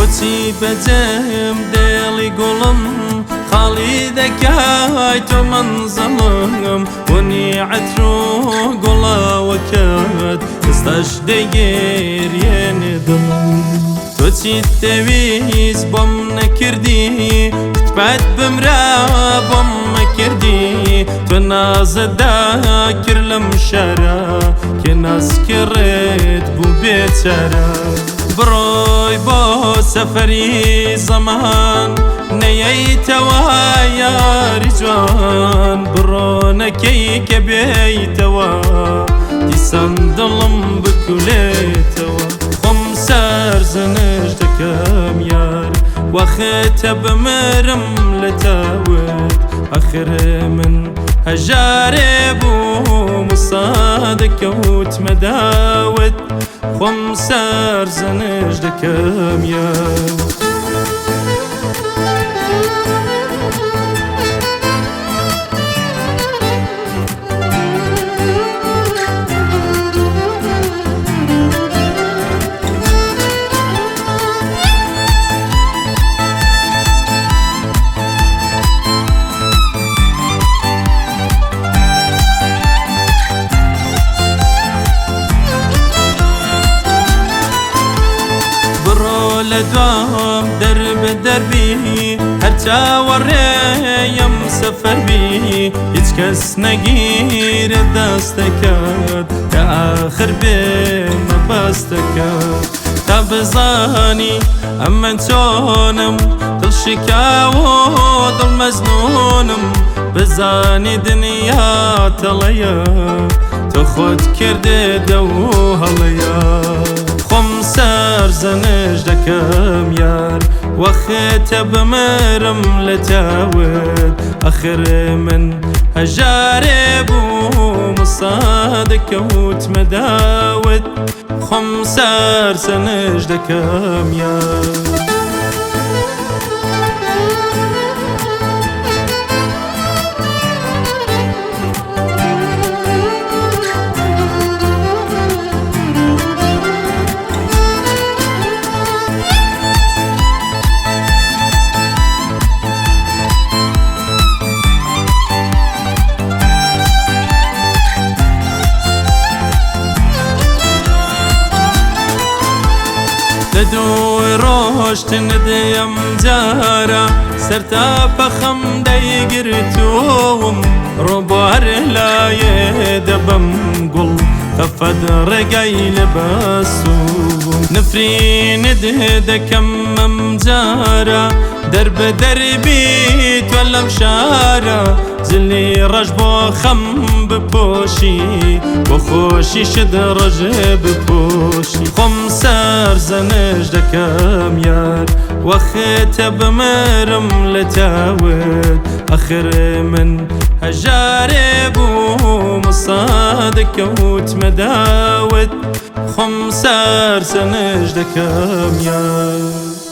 بۆچی بەجێم دێڵی گوڵم خاڵی دەکای تۆ منزەڵم بۆنی عەتر و گوڵاوەکەت ئێستاش دەیگێریێنێ دڵم تۆ چیت دەویست بۆم نەکردی کتبەت بمرا بۆم مەکردی تۆ نازەدا کرد لەم شارە کێ ناسکڕێت بوو بێچارە بڕۆی بۆ سەفەری زەمان نەیەیتەوە یاری جوان بڕۆ نەکەی کە بێیتەوە دیسان دڵم بکولێتەوە خۆم سەرزنش دەکەم یار وەختە بمرم لە تاوت ئەخر من هەژارێ بوو مسادەکەوتمە داوت خۆم سەرزنش دەکەم یار لەدوام دەرب دەربی هەر چاوەڕێیم سەفەر بی هیچ کەس نەگیرە دەستەکەت کە ئاخر بێمە بەستەکەت تا بزانی ئەمن چۆنم دڵشکاو و دڵمەزنونم بزانی دنیا تەڵەیە تۆ خۆت کردێدە و هەڵەیە خۆم سەرزنش دەکەم یار وەختە بمرم لە تاوت ئەخر من هەژارێ بوو مسادەکەوتمە داوت خۆم سەرزنش دەکەم یار لەدوی ڕۆشتن دێم جارە سەرتا پەخەم دەیگرتووم ڕۆبوار لایێ دەبەم گوڵ قەفەت ڕێگای لەبەسووم نفرینت دەکەم ئەم جارە دەربە دەربی تۆ لەم شارە جلی ڕەش بۆ خەم بپۆشی بۆ خۆشیشت ڕەژ بپۆشی خۆم سەرزنش دەکەم یار وەختە بمرم لە تاوت ئەخر من هەژارێ بوو مسادەکەوتمە داوت خۆم سەرزنش دەکەم یار